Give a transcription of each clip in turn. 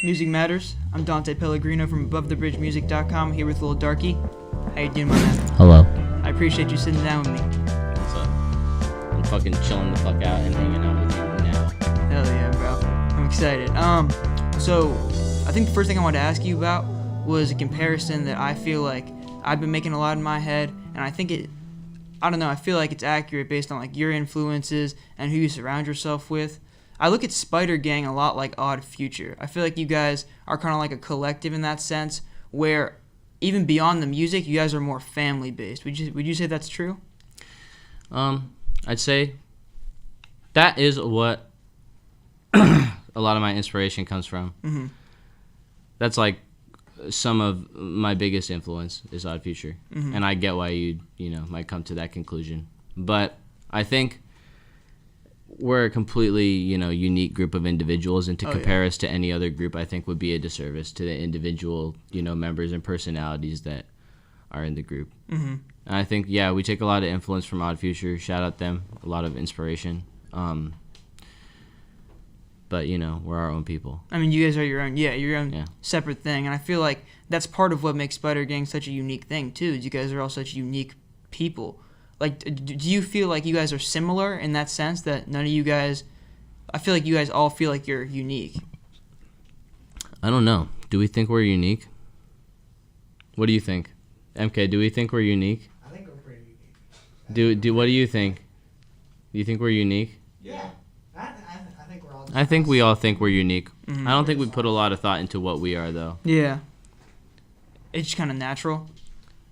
Music Matters. I'm Dante Pellegrino from AboveTheBridgeMusic.com here with LIL Darkie. How you doing, my man? Hello. I appreciate you sitting down with me. What's up? I'm fucking chilling the fuck out and hanging out with you now. Hell yeah, bro. I'm excited. So I think the first thing I wanted to ask you about was a comparison that I feel like I've been making a lot in my head, and I think I feel like it's accurate based on like your influences and who you surround yourself with. I look at Spider Gang a lot like Odd Future. I feel like you guys are kind of like a collective in that sense, where even beyond the music, you guys are more family based. Would you say that's true? I'd say that is what a lot of my inspiration comes from. Mm-hmm. That's like some of my biggest influence is Odd Future, mm-hmm. and I get why you might come to that conclusion. But I think we're a completely unique group of individuals, and to compare us to any other group I think would be a disservice to the individual members and personalities that are in the group. Mm-hmm. And I think we take a lot of influence from Odd Future. Shout out them, a lot of inspiration. But we're our own people. I mean, you guys are your own separate thing, and I feel like that's part of what makes Spider Gang such a unique thing too. Is you guys are all such unique people. Like, do you feel like you guys are similar in that sense, that none of you guys... I feel like you guys all feel like you're unique. I don't know. Do we think we're unique? What do you think? MK, do we think we're unique? I think we're pretty unique. What do you think? Do you think we're unique? Yeah. I think we're all... I think we all think we're unique. Mm-hmm. I don't think we put a lot of thought into what we are, though. Yeah. It's just kind of natural.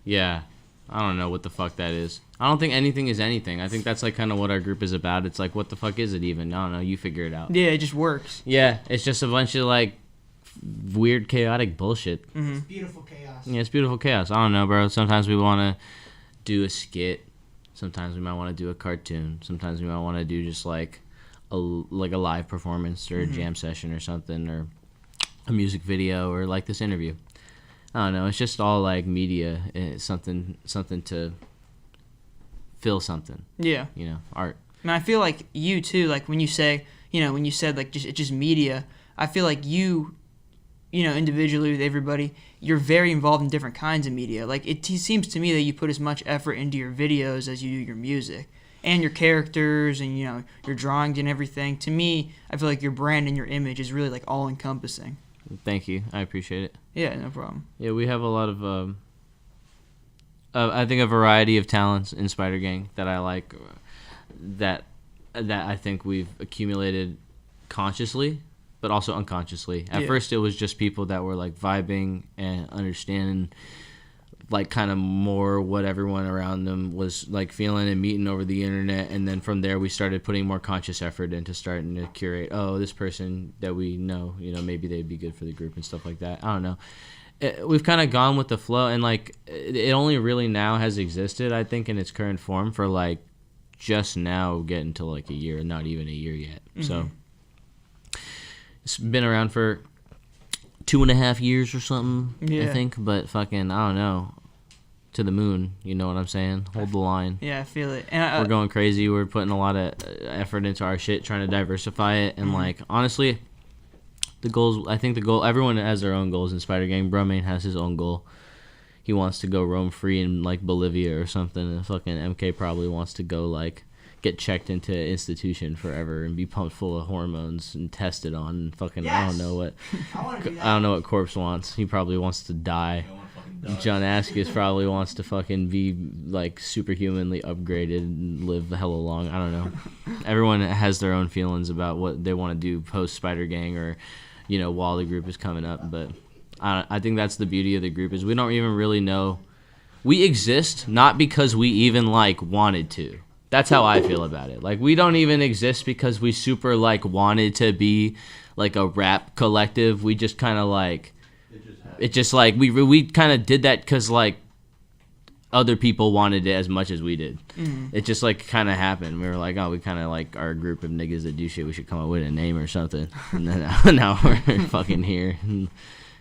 Yeah. I don't know what the fuck that is. I don't think anything is anything. I think that's like kind of what our group is about. It's like, what the fuck is it even? I don't know. You figure it out. Yeah, it just works. Yeah, it's just a bunch of like weird, chaotic bullshit. Mm-hmm. It's beautiful chaos. Yeah, it's beautiful chaos. I don't know, bro. Sometimes we want to do a skit. Sometimes we might want to do a cartoon. Sometimes we might want to do just like a live performance or a jam session or something, or a music video, or like this interview. I don't know. It's just all like media. It's something to feel something. Yeah. Art. I mean, I feel like you too. Like when you said like it's just media. I feel like you individually with everybody, you're very involved in different kinds of media. Like it seems to me that you put as much effort into your videos as you do your music and your characters and your drawings and everything. To me, I feel like your brand and your image is really like all encompassing. Thank you. I appreciate it. Yeah, no problem. Yeah, we have a lot of, I think a variety of talents in Spider Gang that I like, that I think we've accumulated consciously, but also unconsciously. At first, it was just people that were like vibing and understanding, like kind of more what everyone around them was like feeling and meeting over the internet, and then from there we started putting more conscious effort into starting to curate. Oh, this person that we know, maybe they'd be good for the group and stuff like that. I don't know. We've kind of gone with the flow, and like it only really now has existed, I think, in its current form for like just now getting to like a year, not even a year yet. Mm-hmm. So it's been around for 2.5 years or something, I think, but fucking, I don't know, to the moon, you know what I'm saying? Hold the line. Yeah, I feel it. And we're going crazy. We're putting a lot of effort into our shit, trying to diversify it, and like, honestly, everyone has their own goals in Spider Gang. Brumain has his own goal. He wants to go roam free in like Bolivia or something, and fucking MK probably wants to go like get checked into an institution forever and be pumped full of hormones and tested on and fucking yes. I don't know what Corpse wants. He probably wants to die. John Askis probably wants to fucking be like superhumanly upgraded and live hella long. I don't know. Everyone has their own feelings about what they want to do post Spider Gang or while the group is coming up, but I think that's the beauty of the group is we don't even really know. We exist not because we even like wanted to. That's how I feel about it. Like, we don't even exist because we super, like, wanted to be, like, a rap collective. We just kind of, like, we kind of did that because, like, other people wanted it as much as we did. Mm-hmm. It just, like, kind of happened. We were like, oh, we kind of, like, are a group of niggas that do shit. We should come up with a name or something. And then now we're fucking here.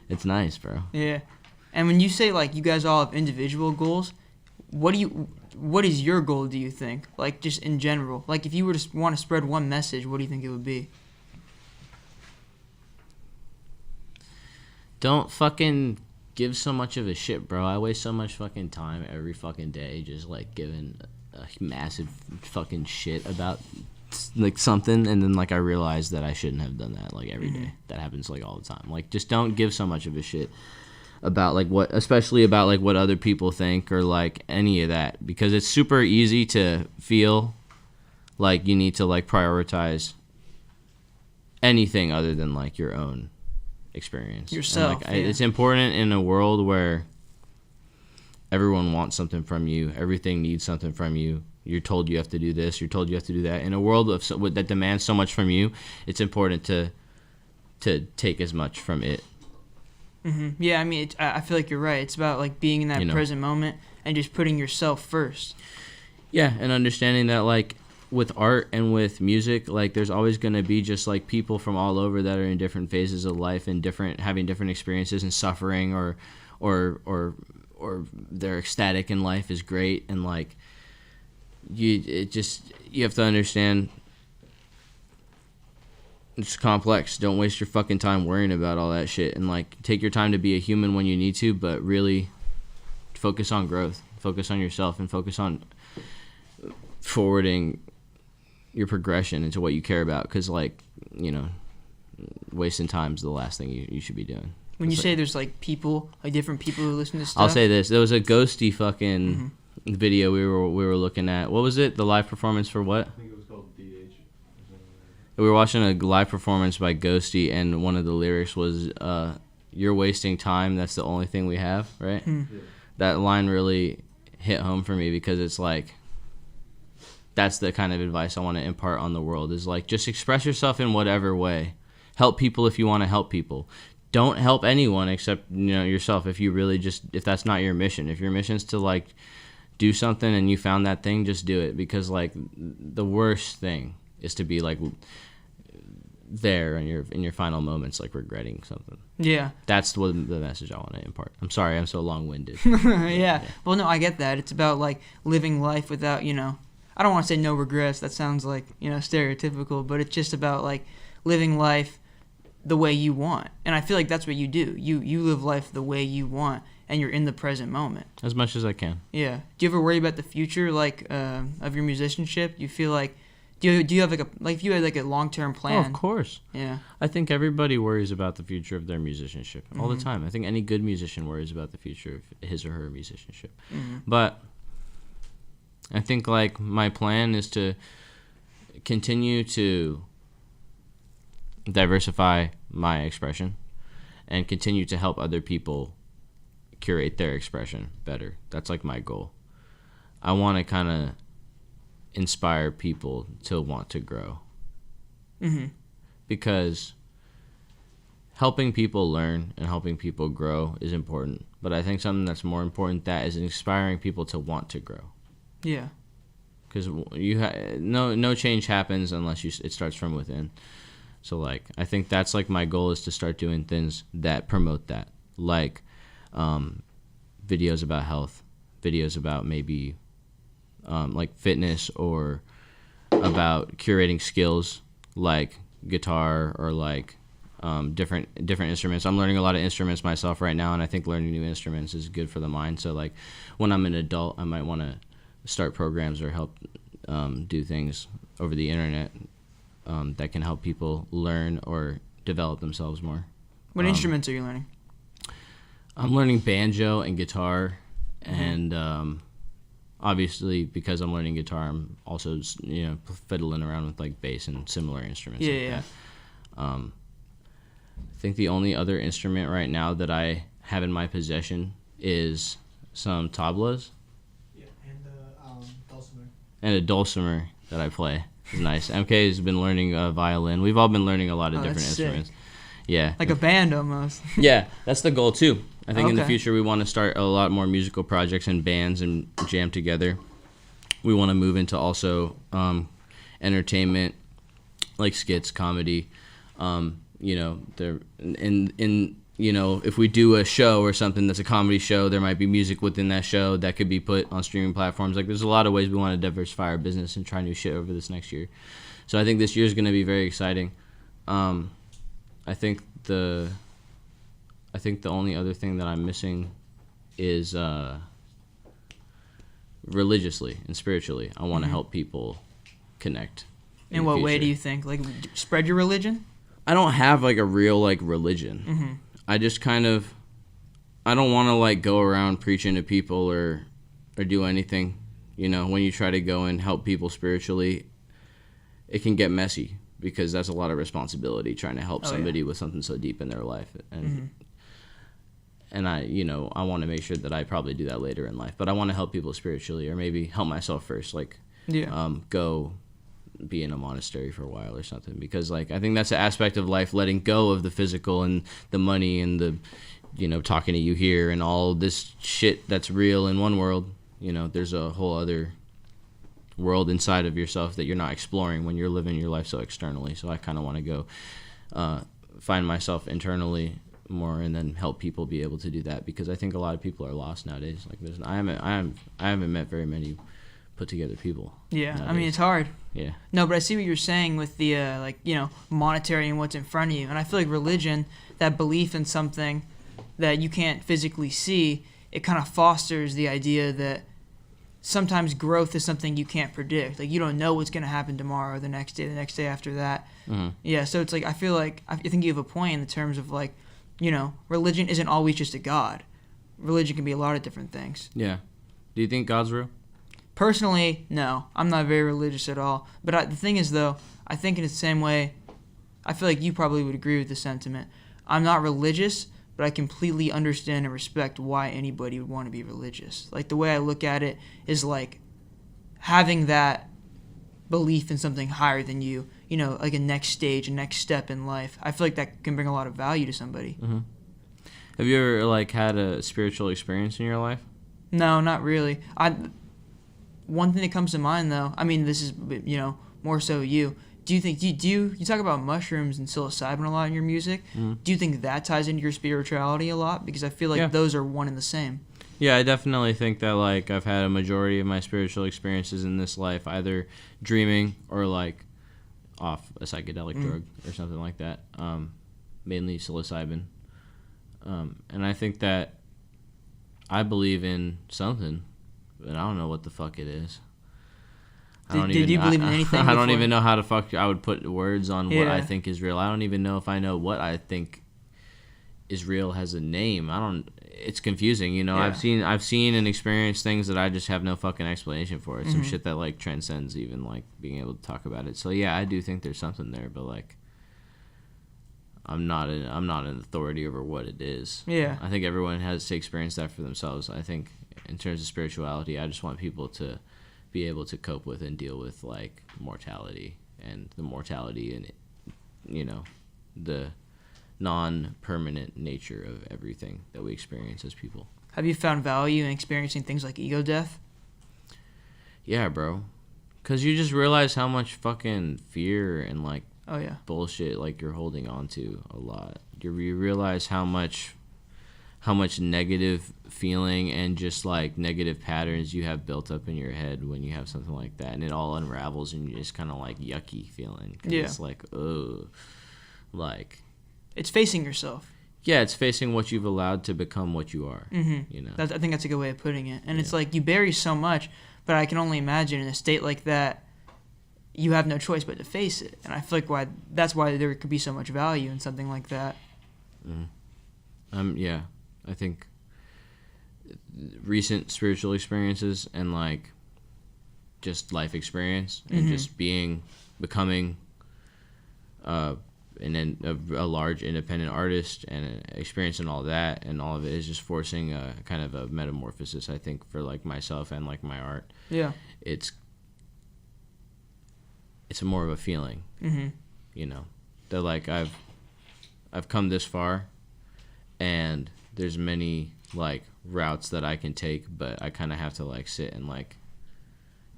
It's nice, bro. Yeah. And when you say, like, you guys all have individual goals, what is your goal, do you think? Like, just in general. Like, if you were to want to spread one message, what do you think it would be? don't fucking give so much of a shit, bro. I waste so much fucking time every fucking day just like giving a massive fucking shit about like something, and then like I realize that I shouldn't have done that like every day. That happens like all the time. Like just don't give so much of a shit about like what, especially about like what other people think or like any of that, because it's super easy to feel like you need to like prioritize anything other than like your own experience yourself. And, like, it's important in a world where everyone wants something from you, everything needs something from you. You're told you have to do this, you're told you have to do that. In a world of that demands so much from you, it's important to take as much from it. Yeah, I mean, I feel like you're right. It's about like being in that present moment and just putting yourself first. Yeah, and understanding that like with art and with music, like there's always going to be just like people from all over that are in different phases of life and having different experiences and suffering or they're ecstatic in life is great, and like you have to understand it's complex. Don't waste your fucking time worrying about all that shit, and like take your time to be a human when you need to, but really focus on growth, focus on yourself, and focus on forwarding your progression into what you care about, because like, you know, wasting time is the last thing you should be doing. When you say there's like people, like different people who listen to stuff, I'll say this: there was a ghosty fucking video we were looking at. What was it? The live performance for what? I think it was called DH. We were watching a live performance by Ghosty, and one of the lyrics was, "You're wasting time. That's the only thing we have." Right? Yeah. That line really hit home for me, because it's like, that's the kind of advice I want to impart on the world, is like, just express yourself in whatever way. Help people if you want to help people. Don't help anyone except, you know, yourself, if that's not your mission. If your mission's to like do something and you found that thing, just do it, because like the worst thing is to be like there in your final moments like regretting something. Yeah. That's the message I want to impart. I'm sorry I'm so long-winded. Yeah. Well, no, I get that. It's about like living life without, you know, I don't want to say no regrets. That sounds like, you know, stereotypical, but it's just about like living life the way you want. And I feel like that's what you do. You live life the way you want, and you're in the present moment. As much as I can. Yeah. Do you ever worry about the future, like, of your musicianship? You feel like, do you have if you had like a long-term plan? Oh, of course. Yeah. I think everybody worries about the future of their musicianship all the time. I think any good musician worries about the future of his or her musicianship. But I think like my plan is to continue to diversify my expression and continue to help other people curate their expression better. That's like my goal. I want to kind of inspire people to want to grow. Because helping people learn and helping people grow is important, but I think something that's more important than that is inspiring people to want to grow. Yeah. Because no change happens unless it starts from within. So like I think that's like my goal, is to start doing things that promote that, like videos about health, videos about maybe like fitness, or about curating skills like guitar, or like different instruments. I'm learning a lot of instruments myself right now, and I think learning new instruments is good for the mind. So like when I'm an adult, I might want to start programs or help do things over the internet that can help people learn or develop themselves more. What instruments are you learning? I'm learning banjo and guitar, and obviously because I'm learning guitar, I'm also, you know, fiddling around with like bass and similar instruments. Yeah. I think the only other instrument right now that I have in my possession is some tablas. Yeah, and dulcimer. And a dulcimer that I play. It's nice. MK has been learning violin. We've all been learning a lot of different instruments. Sick. Yeah. Like a band almost. Yeah, that's the goal too. I think in the Okay. future we want to start a lot more musical projects and bands and jam together. We want to move into also entertainment, like skits, comedy. You know, you know, if we do a show or something that's a comedy show, there might be music within that show that could be put on streaming platforms. Like, there's a lot of ways we want to diversify our business and try new shit over this next year. So I think this year is going to be very exciting. I think I think the only other thing that I'm missing is religiously and spiritually. I want to help people connect. In what way do you think? Like, spread your religion? I don't have like a real like religion. I just kind of, I don't want to like go around preaching to people or do anything. You know, when you try to go and help people spiritually, it can get messy because that's a lot of responsibility trying to help somebody with something so deep in their life. And I, you know, I want to make sure that I probably do that later in life, but I want to help people spiritually, or maybe help myself first, like go be in a monastery for a while or something, because like I think that's an aspect of life, letting go of the physical and the money and the, you know, talking to you here and all this shit that's real in one world. You know, there's a whole other world inside of yourself that you're not exploring when you're living your life so externally. So I kind of want to go find myself internally more, and then help people be able to do that, because I think a lot of people are lost nowadays. Like I haven't met very many put together people. Yeah, nowadays. I mean, it's hard. Yeah. No, but I see what you're saying with the like, you know, monetary and what's in front of you. And I feel like religion, that belief in something that you can't physically see, it kind of fosters the idea that sometimes growth is something you can't predict. Like, you don't know what's going to happen tomorrow, the next day after that. Yeah, so it's like, I feel like, I think you have a point in the terms of like, you know, religion isn't always just a god. Religion can be a lot of different things. Yeah. Do you think God's real? Personally, no. I'm not very religious at all. But the thing is, though, I think in the same way, I feel like you probably would agree with the sentiment. I'm not religious, but I completely understand and respect why anybody would want to be religious. Like, the way I look at it is like having that belief in something higher than you, you know, like a next stage, a next step in life. I feel like that can bring a lot of value to somebody. Have you ever like had a spiritual experience in your life? No, not really. One thing that comes to mind, though, I mean, this is, you know, more so you. Do you think, you talk about mushrooms and psilocybin a lot in your music. Do you think that ties into your spirituality a lot? Because I feel like those are one and the same. Yeah, I definitely think that like I've had a majority of my spiritual experiences in this life either dreaming or like off a psychedelic drug or something like that. Mainly psilocybin. And I think that I believe in something, but I don't know what the fuck it is. Did you believe in anything? I don't even know how to I would put words on what I think is real. I don't even know if I know what I think is real has a name. It's confusing, you know. I've seen and experienced things that I just have no fucking explanation for. It's some shit that like transcends even like being able to talk about it. So yeah, I do think there's something there, but like I'm not an authority over what it is. Yeah. I think everyone has to experience that for themselves. I think in terms of spirituality, I just want people to be able to cope with and deal with like mortality and the mortality and, you know, the non-permanent nature of everything that we experience as people. Have you found value in experiencing things like ego death? Yeah, bro. Because you just realize how much fucking fear and like bullshit like you're holding on to a lot. You realize how much negative feeling and just like negative patterns you have built up in your head when you have something like that, and it all unravels and you're just kind of like yucky feeling. It's like, ugh, like it's facing yourself. Yeah, it's facing what you've allowed to become what you are. You know, I think that's a good way of putting it. And it's like you bury so much, but I can only imagine in a state like that, you have no choice but to face it. And I feel like that's why there could be so much value in something like that. Yeah, I think recent spiritual experiences and like just life experience and just becoming and then a large independent artist and experiencing all that, and all of it is just forcing a kind of a metamorphosis, I think, for like myself and like my art. Yeah, it's more of a feeling, you know, that like I've come this far, and there's many like routes that I can take, but I kind of have to like sit and like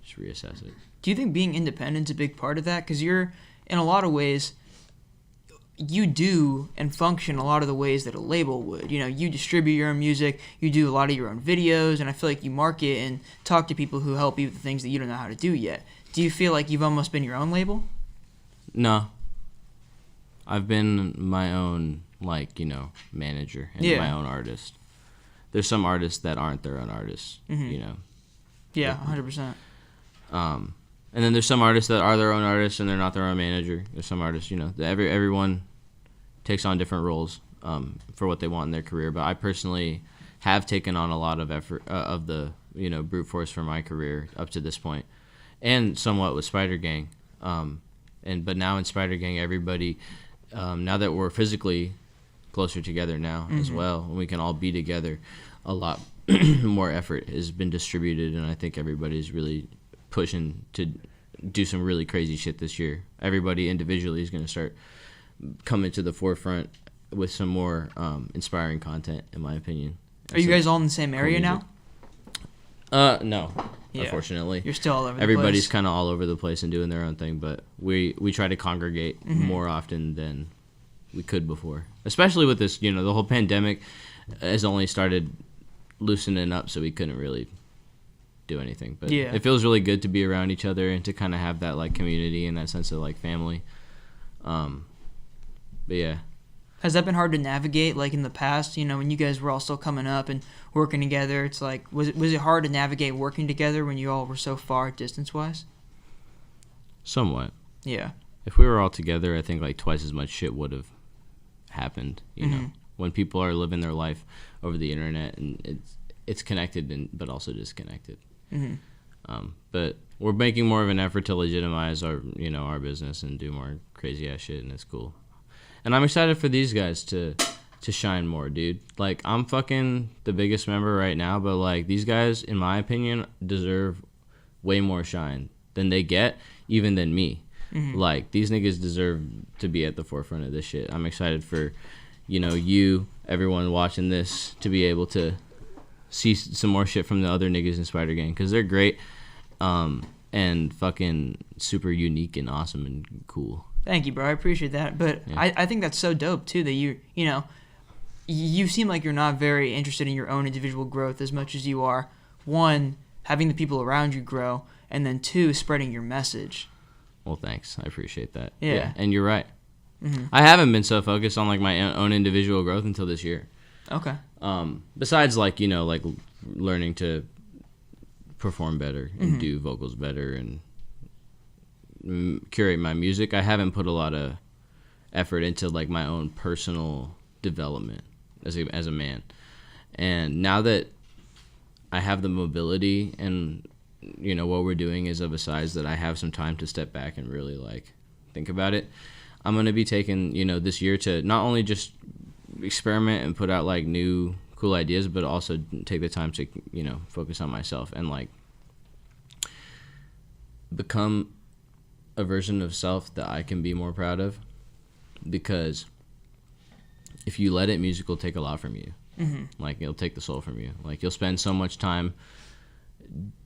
just reassess it. Do you think being independent is a big part of that? Because you're, in a lot of ways, you do and function a lot of the ways that a label would. You know, you distribute your own music, you do a lot of your own videos, and I feel like you market and talk to people who help you with the things that you don't know how to do yet. Do you feel like you've almost been your own label? No. I've been my own like, manager and Yeah. my own artist. There's some artists that aren't their own artists, Yeah, 100%. And then there's some artists that are their own artists and they're not their own manager. There's some artists, everyone takes on different roles for what they want in their career. But I personally have taken on a lot of effort of the, brute force for my career up to this point, and somewhat with Spider Gang. But now in Spider Gang, everybody, now that we're physically closer together now as well, and we can all be together, a lot more effort has been distributed, and I think everybody's really pushing to do some really crazy shit this year. Everybody individually is going to start coming to the forefront with some more inspiring content, in my opinion. Are you guys all in the same area now? No, Yeah. unfortunately. You're still all over the Everybody's place. kind of all over the place and doing their own thing, but we try to congregate more often than we could before. Especially with this, the whole pandemic has only started loosening up, so we couldn't really do anything. But Yeah. it feels really good to be around each other and to kind of have that like community and that sense of like family. But yeah. Has that been hard to navigate, like in the past? When you guys were all still coming up and working together, it's like, was it hard to navigate working together when you all were so far distance-wise? Somewhat. Yeah. If we were all together, I think like twice as much shit would have happened. When people are living their life over the internet and it's connected but also disconnected. But we're making more of an effort to legitimize our our business and do more crazy ass shit, and it's cool. And I'm excited for these guys to shine more, dude. Like, I'm fucking the biggest member right now, but like these guys, in my opinion, deserve way more shine than they get, even than me. Like, these niggas deserve to be at the forefront of this shit. I'm excited for everyone watching this to be able to see some more shit from the other niggas in Spider Gang, because they're great and fucking super unique and awesome and cool. Thank you, bro. I appreciate that. But Yeah. I think that's so dope, too, that you seem like you're not very interested in your own individual growth as much as you are, one, having the people around you grow, and then two, spreading your message. Well, thanks. I appreciate that. Yeah. And you're right. I haven't been so focused on like my own individual growth until this year. Okay. Besides like, like learning to perform better and do vocals better and curate my music, I haven't put a lot of effort into like my own personal development as a man. And now that I have the mobility and what we're doing is of a size that I have some time to step back and really like think about it, I'm going to be taking this year to not only just experiment and put out like new cool ideas, but also take the time to focus on myself and like become a version of self that I can be more proud of. Because if you let it, music will take a lot from you. Like, it'll take the soul from you. Like, you'll spend so much time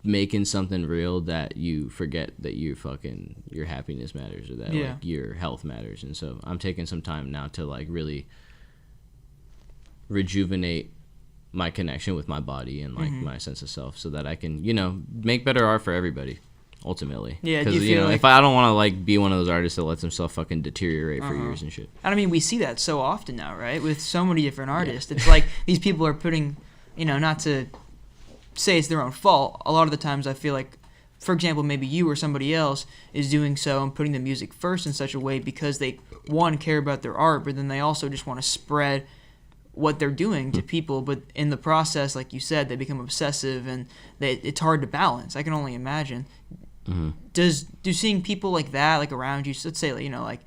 making something real that you forget that your happiness matters, or that like your health matters. And so I'm taking some time now to like really rejuvenate my connection with my body and like my sense of self, so that I can make better art for everybody ultimately. Yeah, because if I don't want to like be one of those artists that lets himself fucking deteriorate for years and shit. And I mean, we see that so often now, right? With so many different artists. It's like these people are putting, not to say it's their own fault. A lot of the times I feel like, for example, maybe you or somebody else is doing so and putting the music first in such a way because they, one, care about their art, but then they also just want to spread what they're doing to people. But in the process, like you said, they become obsessive and it's hard to balance. I can only imagine. Do seeing people like that, like around you, let's say, like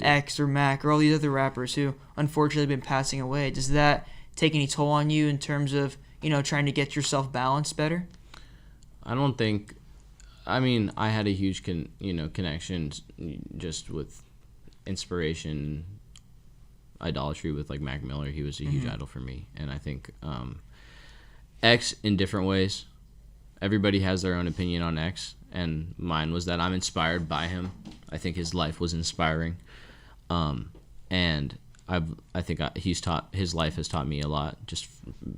X or Mac or all these other rappers who unfortunately have been passing away, does that take any toll on you in terms of trying to get yourself balanced better? I don't think. I mean, I had a huge connection just with inspiration, idolatry with like Mac Miller. He was a huge idol for me, and I think X in different ways. Everybody has their own opinion on X, and mine was that I'm inspired by him. I think his life was inspiring, and I think his life has taught me a lot just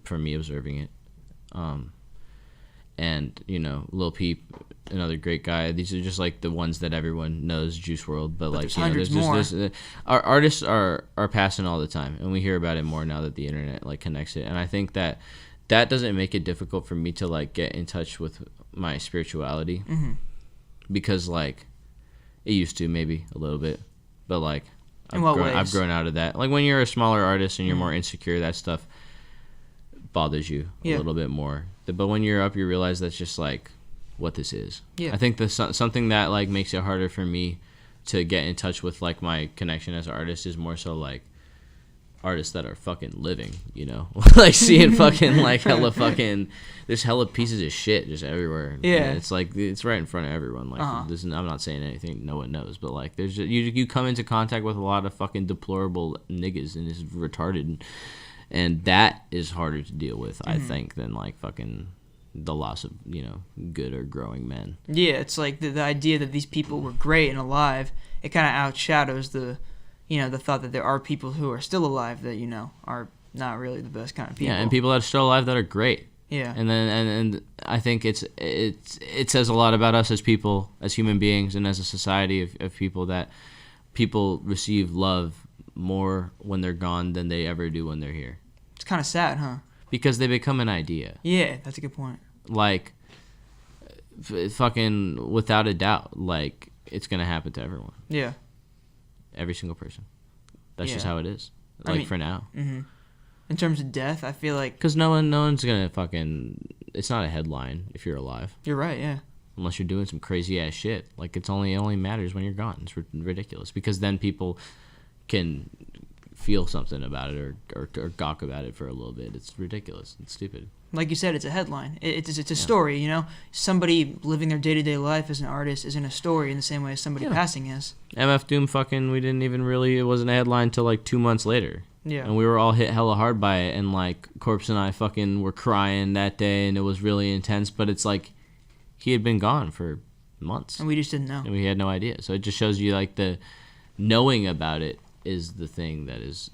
from me observing it. and Lil Peep, another great guy. These are just like the ones that everyone knows, Juice WRLD, but like there's hundreds more. Our artists are passing all the time, and we hear about it more now that the internet like connects it. And I think that doesn't make it difficult for me to like get in touch with my spirituality, because like it used to, maybe a little bit, but like I've grown out of that. Like when you're a smaller artist and you're more insecure, that stuff bothers you a little bit more. But when you're up, you realize that's just like what this is. I think something that like makes it harder for me to get in touch with like my connection as an artist is more so like artists that are fucking living, like seeing fucking like hella fucking, there's hella pieces of shit just everywhere. And it's like it's right in front of everyone. Like this is, I'm not saying anything no one knows, but like there's just, you come into contact with a lot of fucking deplorable niggas, and it's retarded, and that is harder to deal with, I think, than like fucking the loss of good or growing men. Yeah, it's like the idea that these people were great and alive, it kind of outshadows the the thought that there are people who are still alive that are not really the best kind of people. Yeah, and people that are still alive that are great. Yeah. And then and I think it says a lot about us as people, as human beings, and as a society of people, that people receive love more when they're gone than they ever do when they're here. It's kind of sad, huh? Because they become an idea. Yeah, that's a good point. Like, fucking without a doubt, like, it's going to happen to everyone. Yeah. Every single person. That's just how it is. Like, for now. Mm-hmm. In terms of death, I feel like... Because no one's going to fucking... It's not a headline if you're alive. You're right, yeah. Unless you're doing some crazy-ass shit. Like, it only matters when you're gone. It's ridiculous. Because then people can feel something about it or gawk about it for a little bit. It's ridiculous. It's stupid. Like you said, it's a headline. It's a story, Somebody living their day-to-day life as an artist isn't a story in the same way as somebody passing is. MF Doom fucking, we didn't even really, it wasn't a headline until like 2 months later. Yeah. And we were all hit hella hard by it, and like Corpse and I fucking were crying that day, and it was really intense, but it's like he had been gone for months. And we just didn't know. And we had no idea. So it just shows you like the knowing about it is the thing that is,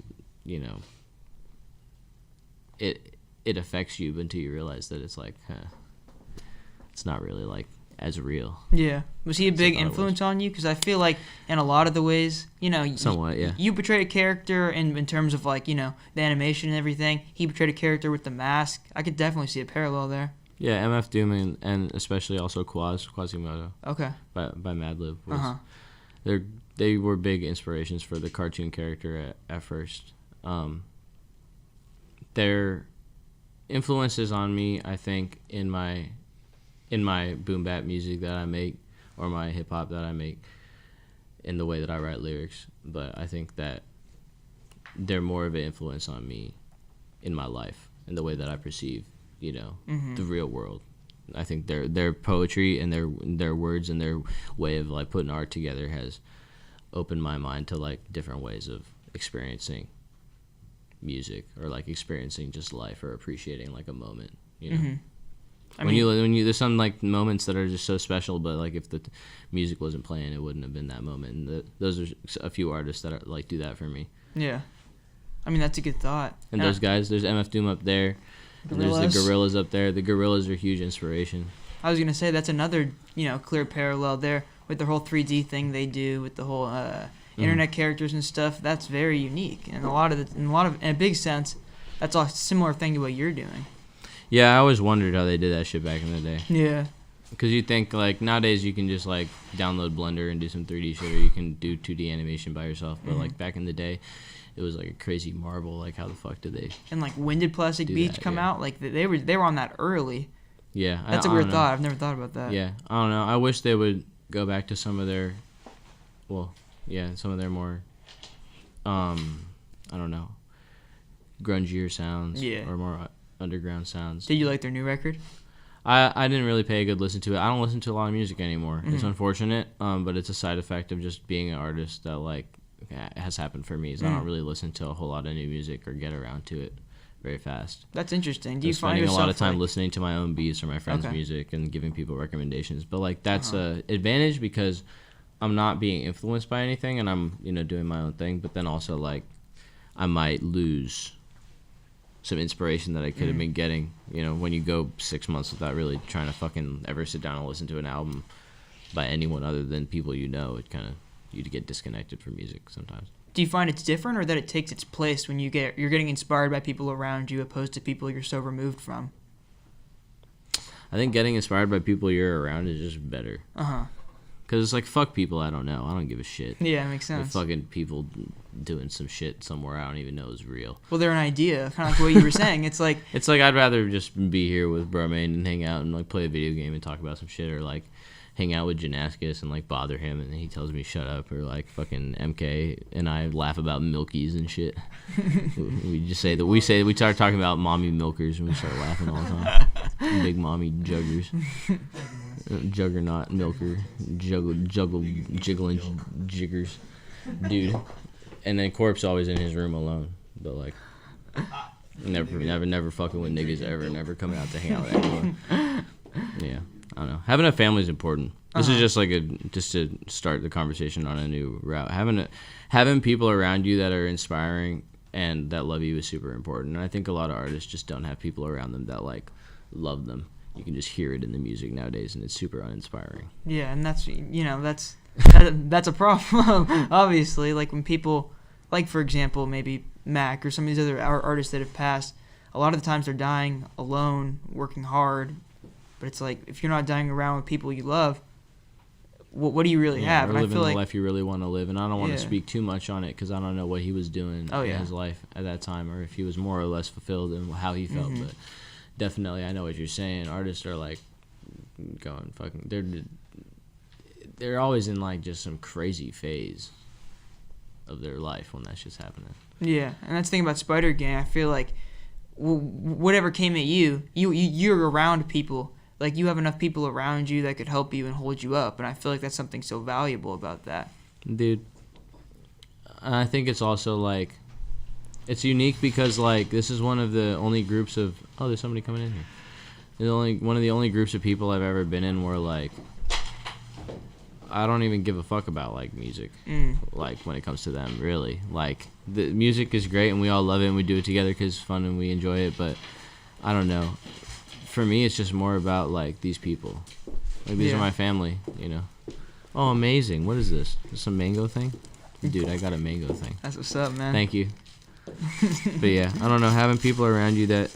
it affects you until you realize that it's like, it's not really like as real. Yeah. Was he a big influence on you? Because I feel like in a lot of the ways, somewhat, yeah. You portrayed a character in terms of like, the animation and everything. He portrayed a character with the mask. I could definitely see a parallel there. Yeah, MF Doom and especially also Quasimodo. Okay. By Madlib. They were big inspirations for the cartoon character at first. Their influences on me, I think, in my boom bap music that I make, or my hip hop that I make, in the way that I write lyrics. But I think that they're more of an influence on me in my life, in the way that I perceive, the real world. I think their poetry and their words and their way of like putting art together has opened my mind to like different ways of experiencing music, or like experiencing just life, or appreciating like a moment. When you there's some like moments that are just so special, but like if the music wasn't playing, it wouldn't have been that moment. And those are a few artists that are, like do that for me. Yeah, I mean that's a good thought. And those guys, there's MF Doom up there. Gorillas. There's the Gorillas up there. The Gorillas are huge inspiration. I was gonna say that's another clear parallel there with the whole 3D thing they do with the whole internet characters and stuff. That's very unique, and in a big sense, that's a similar thing to what you're doing. Yeah, I always wondered how they did that shit back in the day. Yeah. Because you think like nowadays you can just like download Blender and do some 3D shit, or you can do 2D animation by yourself. But like back in the day, it was like a crazy marvel. Like how the fuck did they? And like when did Plastic Beach come out? Like they were on that early. Yeah, that's a weird thought. I've never thought about that. Yeah, I don't know. I wish they would go back to some of their, some of their more, I don't know, grungier sounds. Yeah. Or more underground sounds. Did you like their new record? I didn't really pay a good listen to it. I don't listen to a lot of music anymore. It's unfortunate, but it's a side effect of just being an artist that like has happened for me. Is I don't really listen to a whole lot of new music or get around to it very fast. That's interesting. Do you find yourself spending a lot of time listening to my own beats or my friends' music and giving people recommendations? But like that's a advantage because I'm not being influenced by anything and I'm doing my own thing. But then also like I might lose some inspiration that I could have been getting. You know, when you go 6 months without really trying to fucking ever sit down and listen to an album by anyone other than people you know, it kind of, you get disconnected from music sometimes. Do you find it's different, or that it takes its place when you're getting inspired by people around you opposed to people you're so removed from? I think getting inspired by people you're around is just better. Uh-huh. Because it's like, fuck people I don't know. I don't give a shit. Yeah, it makes sense. The fucking people doing some shit somewhere I don't even know is real. Well, they're an idea, kind of like what you were saying. It's like I'd rather just be here with Bromane and hang out and like play a video game and talk about some shit, or like hang out with Janaskis and like bother him and he tells me shut up, or like fucking MK and I laugh about milkies and shit. we start talking about mommy milkers and we start laughing all the time. Big mommy juggers. Juggernaut milker, jiggling jiggers, dude. And then Corpse always in his room alone, but like never fucking with niggas ever, never coming out to hang out with anyone. Yeah, I don't know. Having a family is important. This is just like just to start the conversation on a new route. Having people around you that are inspiring and that love you is super important. And I think a lot of artists just don't have people around them that like love them. You can just hear it in the music nowadays, and it's super uninspiring. Yeah, and that's that's a problem. Obviously, like when people, like for example, maybe Mac or some of these other artists that have passed, a lot of the times they're dying alone, working hard. But it's like, if you're not dying around with people you love, what do you really have? Or And living I feel the like life you really want to live. And I don't want to speak too much on it because I don't know what he was doing in his life at that time, or if he was more or less fulfilled in how he felt. But definitely, I know what you're saying. Artists are like going fucking. They're always in like just some crazy phase of their life when that shit's happening. Yeah, and that's the thing about Spider Gang. I feel like whatever came at you're around people. Like, you have enough people around you that could help you and hold you up, and I feel like that's something so valuable about that. Dude, I think it's also, like, it's unique because, like, this is one of the only groups of... Oh, there's somebody coming in here. One of the only groups of people I've ever been in where, like, I don't even give a fuck about, like, music. Like, when it comes to them, really. Like, the music is great, and we all love it, and we do it together because it's fun and we enjoy it, but I don't know. For me, it's just more about, like, these people. Like, these are my family, you know. Oh, amazing. What is this? Is this a mango thing? Dude, I got a mango thing. That's what's up, man. Thank you. But, yeah, I don't know. Having people around you that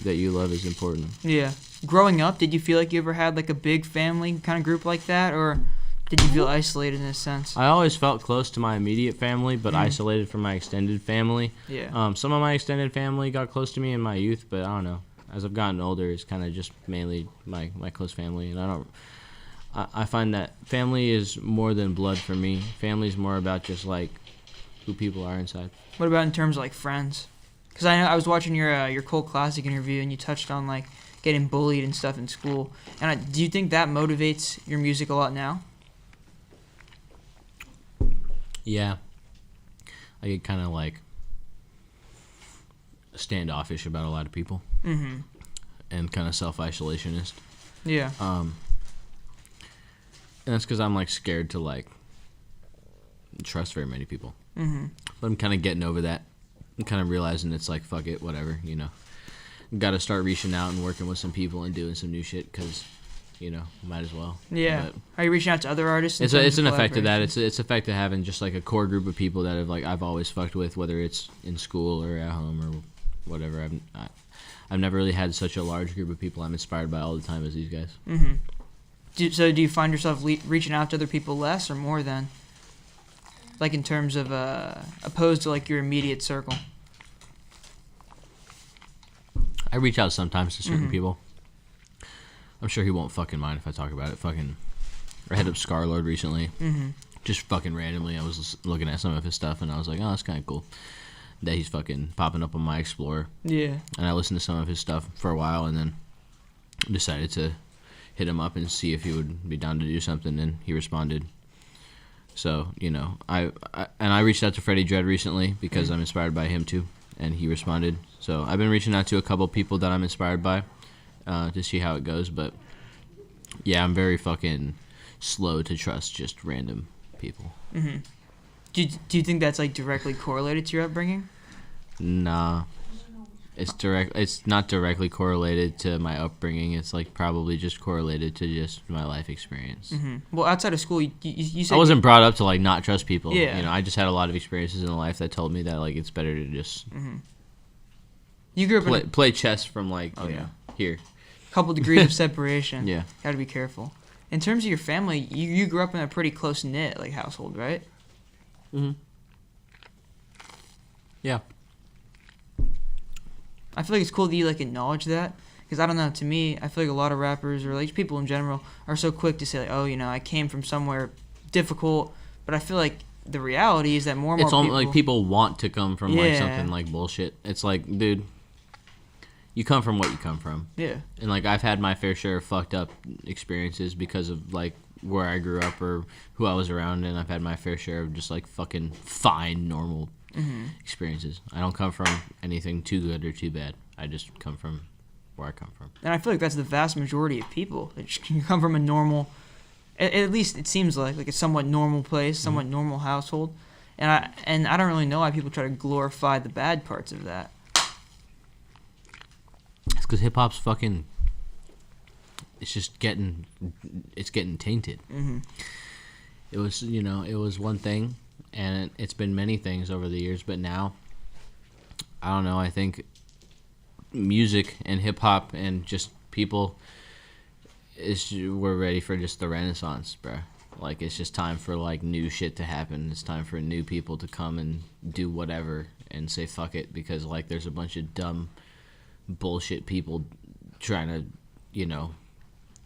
you love is important. Yeah. Growing up, did you feel like you ever had, like, a big family kind of group like that, or did you feel isolated in a sense? I always felt close to my immediate family, but isolated from my extended family. Yeah. Some of my extended family got close to me in my youth, but I don't know. As I've gotten older, it's kind of just mainly my close family, and I find that family is more than blood for me. Family is more about just like who people are inside. What about in terms of like friends? Because I know I was watching your Cult Classic interview, and you touched on like getting bullied and stuff in school. And do you think that motivates your music a lot now? Yeah, I get kind of like standoffish about a lot of people. And kind of self-isolationist. Yeah. And that's because I'm like scared to like trust very many people. But I'm kind of getting over that. I'm kind of realizing it's like, fuck it, whatever, you know. Got to start reaching out and working with some people and doing some new shit because, you know, might as well. Yeah. But are you reaching out to other artists? It's an effect of that. It's effect of having just like a core group of people that have like I've always fucked with, whether it's in school or at home or whatever. I've never really had such a large group of people I'm inspired by all the time as these guys. So do you find yourself reaching out to other people less or more than? Like in terms of opposed to like your immediate circle? I reach out sometimes to certain people. I'm sure he won't fucking mind if I talk about it. I hit up Scarlord recently. Just fucking randomly. I was looking at some of his stuff and I was like, oh, that's kind of cool that he's fucking popping up on my Explorer. Yeah. And I listened to some of his stuff for a while and then decided to hit him up and see if he would be down to do something, and he responded. So, you know, I reached out to Freddie Dredd recently because I'm inspired by him too, and he responded. So I've been reaching out to a couple people that I'm inspired by to see how it goes, but yeah, I'm very fucking slow to trust just random people. Do you think that's like directly correlated to your upbringing? Nah. It's not directly correlated to my upbringing. It's like probably just correlated to just my life experience. Mm-hmm. Well, outside of school, you said I wasn't brought up to like not trust people. Yeah. You know, I just had a lot of experiences in life that told me that like it's better to just you grew up play chess from like here. a couple degrees of separation. Yeah. Got to be careful. In terms of your family, you grew up in a pretty close knit like household, right? Mm-hmm. Yeah. I feel like it's cool that you like acknowledge that, because I don't know, to me, I feel like a lot of rappers or like people in general are so quick to say like, oh, you know, I came from somewhere difficult, but I feel like the reality is that more and more It's people... like people want to come from like something like bullshit. It's like, dude, you come from what you come from. Yeah. And like I've had my fair share of fucked up experiences because of like where I grew up or who I was around, and I've had my fair share of just like fucking fine, normal experiences. I don't come from anything too good or too bad. I just come from where I come from. And I feel like that's the vast majority of people. You come from a normal, at least it seems like a somewhat normal place, somewhat normal household. And I don't really know why people try to glorify the bad parts of that. It's because hip hop's fucking. It's getting tainted. Mm-hmm. It was one thing, and it's been many things over the years. But now, I don't know. I think music and hip hop and just people we're ready for just the Renaissance, bro. Like it's just time for like new shit to happen. It's time for new people to come and do whatever and say fuck it, because like there's a bunch of dumb bullshit people trying to, you know,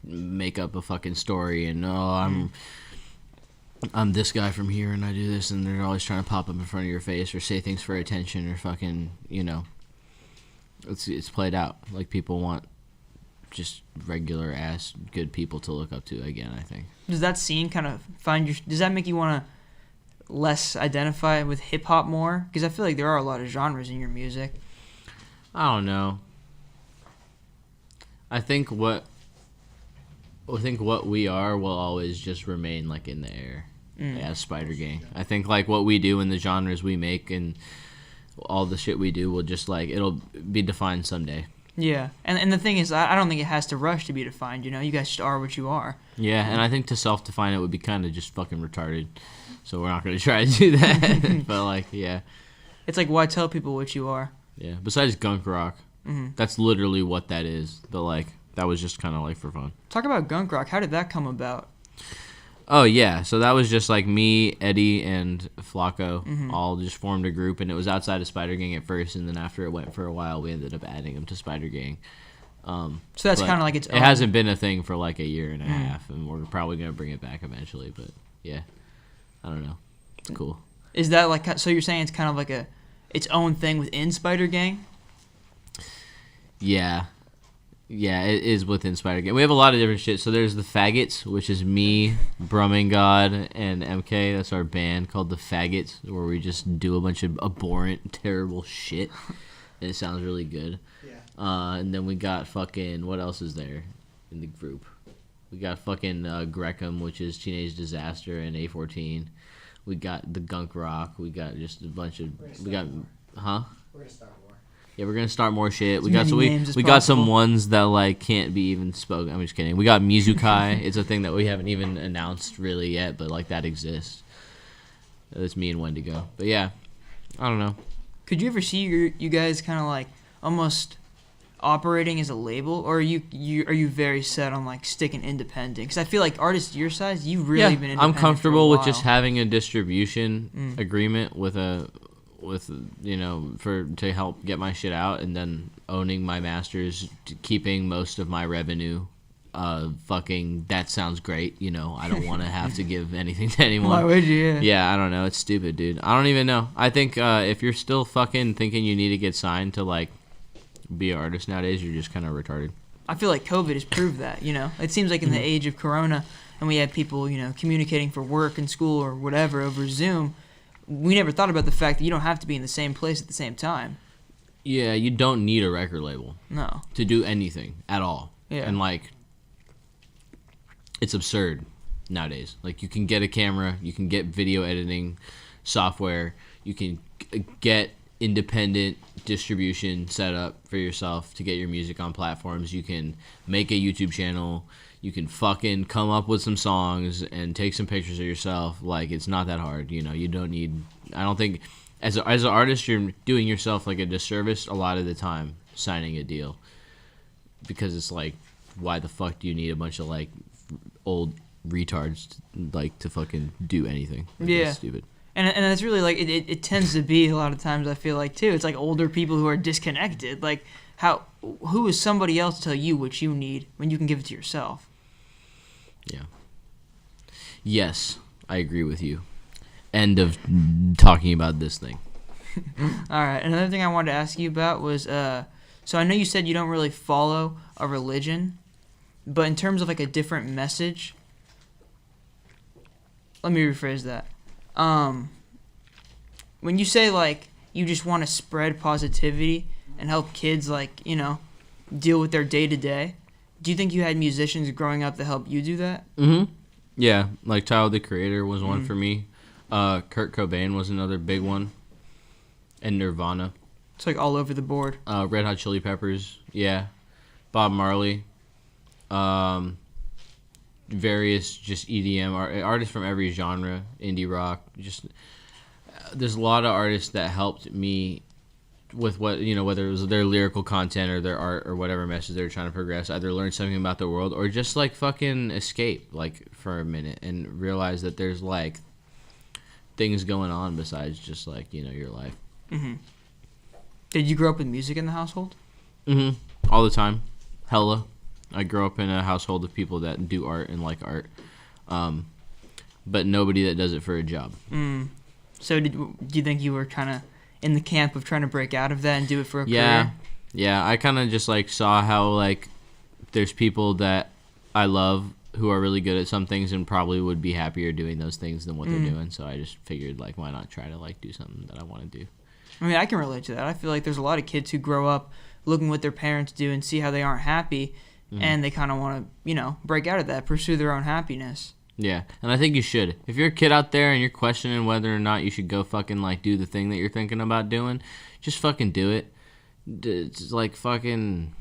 make up a fucking story and I'm this guy from here and I do this, and they're always trying to pop up in front of your face or say things for attention or fucking, you know, it's played out. Like people want just regular ass good people to look up to again, I think. Does that scene kind of does that make you want to less identify with hip hop more? Because I feel like there are a lot of genres in your music. I don't know. I think what we are will always just remain like in the air as Spider Gang. I think like what we do and the genres we make and all the shit we do will just like it'll be defined someday. Yeah, and the thing is, I don't think it has to rush to be defined. You know, you guys just are what you are. Yeah, and I think to self-define it would be kind of just fucking retarded. So we're not going to try to do that. But like, yeah. It's like, why tell people what you are? Yeah, besides gunk rock. That's literally what that is. But like, that was just kind of like for fun. Talk about gunk rock. How did that come about? Oh, yeah. So that was just like me, Eddie, and Flacco all just formed a group. And it was outside of Spider Gang at first. And then after it went for a while, we ended up adding them to Spider Gang. So that's kind of like its own. It hasn't been a thing for like a year and a half. And we're probably going to bring it back eventually. But yeah, I don't know. It's cool. Is that like, so you're saying it's kind of like its own thing within Spider Gang? Yeah. Yeah, it is within Spider Gang. We have a lot of different shit. So there's the Faggots, which is me, Brumming God, and MK. That's our band called the Faggots, where we just do a bunch of abhorrent, terrible shit. And it sounds really good. Yeah. And then we got fucking, what else is there in the group? We got fucking Greckham, which is Teenage Disaster, and A14. We got the Gunk Rock. We got just a bunch of, we got, huh? We're gonna start more. Yeah, we're gonna start more shit. We We got some ones that like can't be even spoken. I'm just kidding. We got Mizukai. It's a thing that we haven't even announced really yet, but like that exists. That's me and Wendigo. But yeah, I don't know. Could you ever see you guys kind of like almost operating as a label, or are you very set on like sticking independent? Because I feel like artists your size, you've really been independent. I'm comfortable for a with while. just having a distribution agreement with you know, to help get my shit out, and then owning my masters, keeping most of my revenue. Fucking that sounds great, you know. I don't want to have to give anything to anyone. Why would you? Yeah, I don't know. It's stupid, dude. I don't even know. I think if you're still fucking thinking you need to get signed to like be an artist nowadays, you're just kind of retarded. I feel like COVID has proved that, you know. It seems like in the age of Corona, and we had people, you know, communicating for work and school or whatever over Zoom, we never thought about the fact that you don't have to be in the same place at the same time. Yeah, you don't need a record label. No. To do anything at all. Yeah. And like, it's absurd nowadays. Like, you can get a camera, you can get video editing software, you can get independent distribution set up for yourself to get your music on platforms. You can make a YouTube channel. You can fucking come up with some songs and take some pictures of yourself. Like, it's not that hard. You know, you don't need... I don't think... As an artist, you're doing yourself, like, a disservice a lot of the time signing a deal. Because it's like, why the fuck do you need a bunch of, like, old retards, to fucking do anything? Like, Yeah. that's stupid. And it's really, like, it tends to be a lot of times, I feel like, too. It's, like, older people who are disconnected. Like, who is somebody else to tell you what you need when you can give it to yourself? Yeah. Yes, I agree with you. End of talking about this thing. All right. Another thing I wanted to ask you about was, so I know you said you don't really follow a religion, but in terms of, like, a different message, let me rephrase that. When you say, like, you just want to spread positivity and help kids, like, you know, deal with their day-to-day, do you think you had musicians growing up that helped you do that? Mm-hmm. Yeah, like Tyler, the Creator was one for me. Kurt Cobain was another big one. And Nirvana. It's, like, all over the board. Red Hot Chili Peppers, yeah. Bob Marley. Various just EDM artists from every genre, indie rock. Just there's a lot of artists that helped me with what, you know, whether it was their lyrical content or their art or whatever message they were trying to progress, either learn something about the world or just, like, fucking escape, like, for a minute and realize that there's, like, things going on besides just, like, you know, your life. Mm-hmm. Did you grow up with music in the household? Mm-hmm. All the time. Hella. I grew up in a household of people that do art and like art. But nobody that does it for a job. So do you think you were kind of in the camp of trying to break out of that and do it for a Yeah. career? Yeah, I kind of just, like, saw how, like, there's people that I love who are really good at some things and probably would be happier doing those things than what they're doing. So I just figured, like, why not try to, like, do something that I want to do. I mean, I can relate to that. I feel like there's a lot of kids who grow up looking what their parents do and see how they aren't happy, and they kind of want to, you know, break out of that, pursue their own happiness. Yeah, and I think you should. If you're a kid out there and you're questioning whether or not you should go fucking, like, do the thing that you're thinking about doing, just fucking do it. It's like fucking...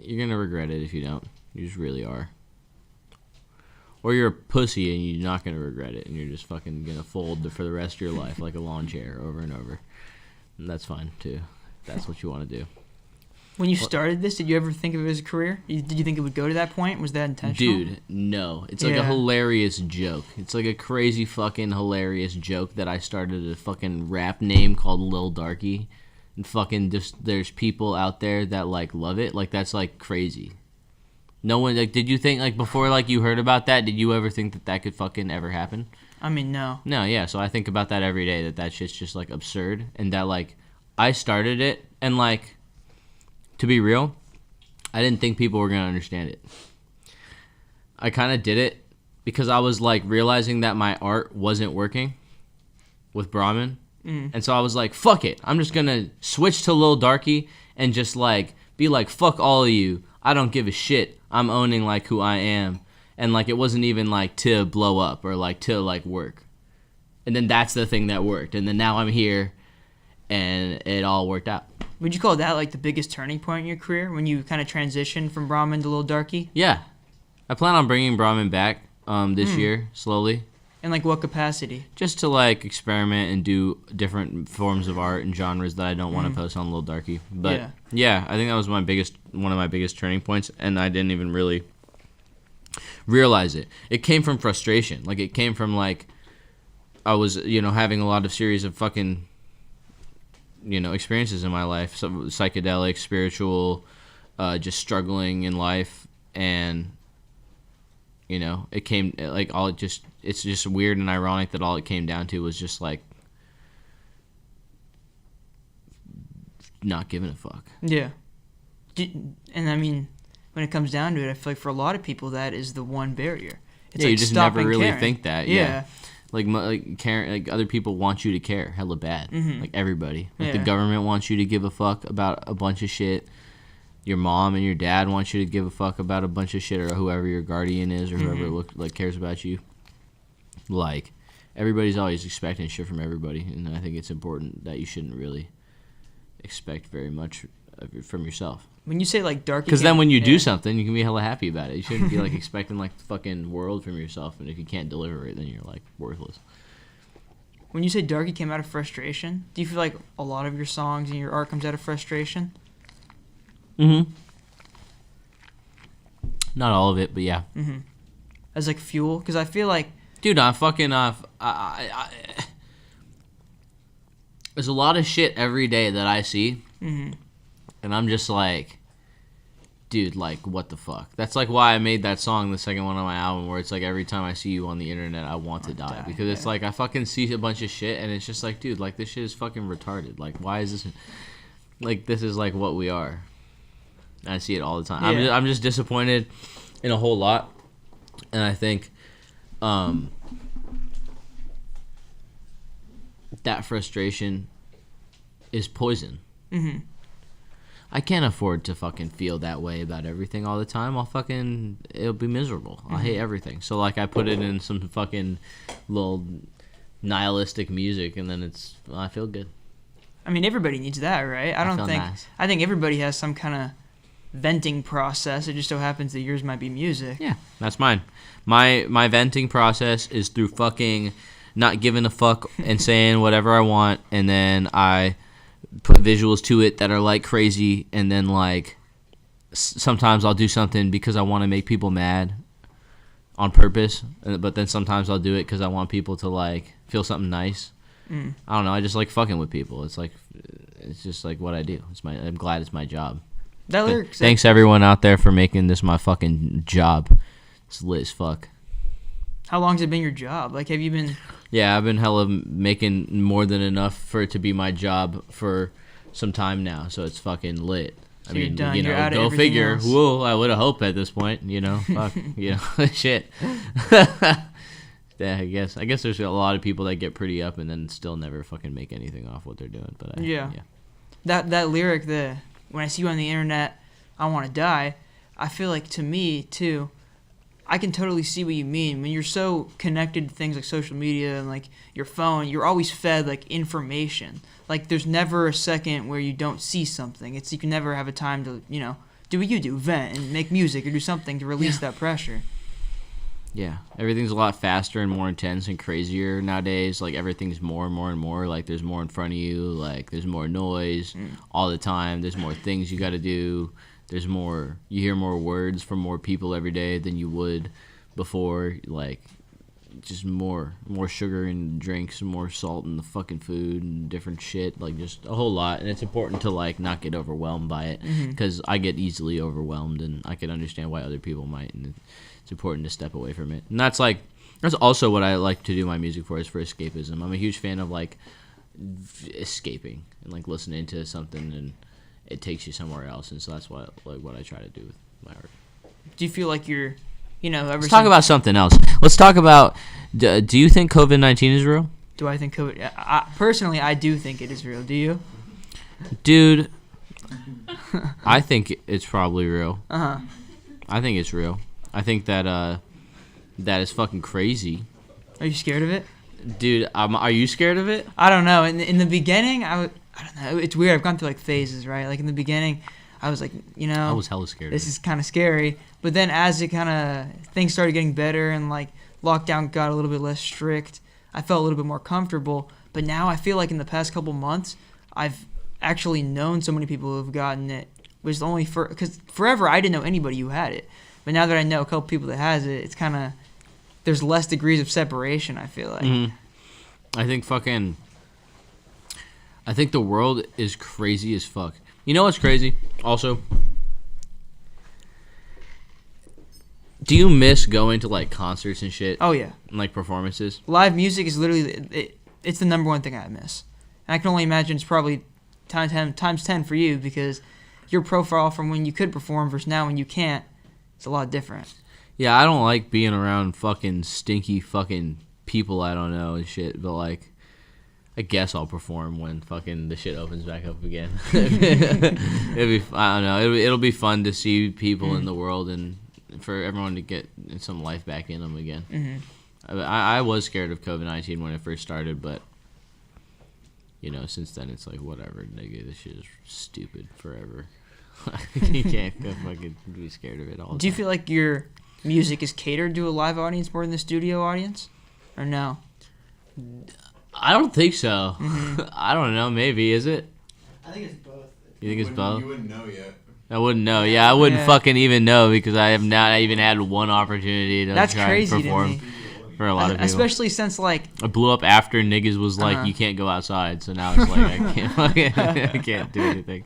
You're going to regret it if you don't. You just really are. Or you're a pussy and you're not going to regret it, and you're just fucking going to fold for the rest of your life like a lawn chair over and over. And that's fine, too. That's what you want to do. When you started this, did you ever think of it as a career? Did you think it would go to that point? Was that intentional? Dude, no. It's like a hilarious joke. It's like a crazy fucking hilarious joke that I started a fucking rap name called LIL Darkie. And fucking just, there's people out there that, like, love it. Like, that's, like, crazy. No one, like, did you think, like, before, like, you heard about that, did you ever think that that could fucking ever happen? I mean, no. No, yeah. So I think about that every day, that shit's just, like, absurd. And that, like, I started it, and, like... To be real, I didn't think people were going to understand it. I kind of did it because I was, like, realizing that my art wasn't working with Brahmin. And so I was like, fuck it. I'm just going to switch to Lil Darkie and just, like, be like, fuck all of you. I don't give a shit. I'm owning, like, who I am. And, like, it wasn't even, like, to blow up or, like, to, like, work. And then that's the thing that worked. And then now I'm here and it all worked out. Would you call that, like, the biggest turning point in your career, when you kind of transitioned from Brahmin to Lil Darkie? Yeah. I plan on bringing Brahmin back this year, slowly. In, like, what capacity? Just to, like, experiment and do different forms of art and genres that I don't want to post on Lil Darkie. But, yeah, I think that was one of my biggest turning points, and I didn't even really realize it. It came from frustration. Like, it came from, like, I was, you know, having a lot of series of fucking... you know, experiences in my life, some psychedelic, spiritual, just struggling in life, and, you know, it came, like, it's just weird and ironic that all it came down to was just, like, not giving a fuck. Yeah. And, I mean, when it comes down to it, I feel like for a lot of people, that is the one barrier. It's yeah, like you just never really caring. think that. Yeah. Like caring, like other people want you to care hella bad. Like everybody. Like the government wants you to give a fuck about a bunch of shit. Your mom and your dad want you to give a fuck about a bunch of shit, or whoever your guardian is, or whoever cares about you. Like everybody's always expecting shit from everybody, and I think it's important that you shouldn't really expect very much from yourself. When you say like Darkie, because then when you do something, you can be hella happy about it. You shouldn't be like expecting like the fucking world from yourself, and if you can't deliver it, then you're like worthless. When you say Darkie came out of frustration, do you feel like a lot of your songs and your art comes out of frustration? Mm-hmm. Not all of it, but yeah. Mm-hmm. As like fuel, because I feel like, dude, I fucking there's a lot of shit every day that I see, and I'm just like, dude, like, what the fuck? That's like why I made that song, the second one on my album, where it's like every time I see you on the internet, I want to die. Because it's like I fucking see a bunch of shit, and it's just like, dude, like, this shit is fucking retarded. Like, why is this? Like, this is like what we are. And I see it all the time. Yeah. I'm just disappointed in a whole lot, and I think that frustration is poison. Mm-hmm. I can't afford to fucking feel that way about everything all the time. It'll be miserable. I'll hate everything. So, like, I put it in some fucking little nihilistic music, and then I feel good. I mean, everybody needs that, right? I think everybody has some kind of venting process. It just so happens that yours might be music. Yeah, that's mine. My venting process is through fucking not giving a fuck and saying whatever I want, and then I put visuals to it that are like crazy, and then like sometimes I'll do something because I want to make people mad on purpose, but then sometimes I'll do it because I want people to like feel something nice. I don't know, I just like fucking with people. It's just like what I do. I'm glad it's my job. That lyrics. Thanks everyone out there for making this my fucking job. It's lit as fuck. How long has it been your job? Like, have you been... Yeah, I've been hella making more than enough for it to be my job for some time now, so it's fucking lit. So you're done. You're out of go everything figure. else. Whoa, I would have hoped at this point, fuck, shit. Yeah, I guess there's a lot of people that get pretty up and then still never fucking make anything off what they're doing, but yeah. That lyric, when I see you on the internet, I want to die, I feel like, to me, too, I can totally see what you mean. When you're so connected to things like social media and like your phone, you're always fed like information. Like, there's never a second where you don't see something. You can never have a time to, do what you do, vent and make music or do something to release that pressure. Yeah, everything's a lot faster and more intense and crazier nowadays. Like, everything's more and more and more. Like, there's more in front of you. Like, there's more noise all the time. There's more things you got to do. There's more, you hear more words from more people every day than you would before. Like, just more sugar in drinks and more salt in the fucking food and different shit. Like, just a whole lot. And it's important to, like, not get overwhelmed by it. Because I get easily overwhelmed, and I can understand why other people might. And it's important to step away from it. And that's also what I like to do my music for, is for escapism. I'm a huge fan of, like, escaping and, like, listening to something and it takes you somewhere else, and so that's what I try to do with my art. Do you feel like you're, Let's talk about something else. Let's talk about, do you think COVID-19 is real? Do I think COVID... personally, I do think it is real. Do you? Dude, I think it's probably real. Uh-huh. I think it's real. I think that is fucking crazy. Are you scared of it? Dude, are you scared of it? I don't know. In the beginning, I don't know. It's weird. I've gone through like phases, right? Like in the beginning, I was like, I was hella scared. This is kind of scary. But then as things started getting better and like lockdown got a little bit less strict, I felt a little bit more comfortable. But now I feel like in the past couple months, I've actually known so many people who have gotten it. Because forever I didn't know anybody who had it. But now that I know a couple people that has it, it's there's less degrees of separation, I feel like. Mm-hmm. I think the world is crazy as fuck. You know what's crazy? Also, do you miss going to like concerts and shit? Oh yeah. And like performances? Live music is literally it's the number one thing I miss. And I can only imagine it's probably times 10 for you, because your profile from when you could perform versus now when you can't, it's a lot different. Yeah, I don't like being around fucking stinky fucking people I don't know and shit, but like, I guess I'll perform when fucking the shit opens back up again. I don't know. It'll be fun to see people in the world and for everyone to get some life back in them again. I was scared of COVID-19 when it first started, but since then it's like whatever, nigga, this shit is stupid forever. You can't fucking be scared of it all the Do you time. feel like your music is catered to a live audience more than the studio audience, or no? I don't think so. Mm-hmm. I don't know. Maybe is it? I think it's both. You think it's both? You wouldn't know yet. I wouldn't know. Yeah, I wouldn't Yeah. fucking even know because I have not even had one opportunity to That's try crazy and to perform me. for a lot of people. Especially since like I blew up after niggas was like, Uh-huh. you can't go outside, so now it's like I can't I can't do anything.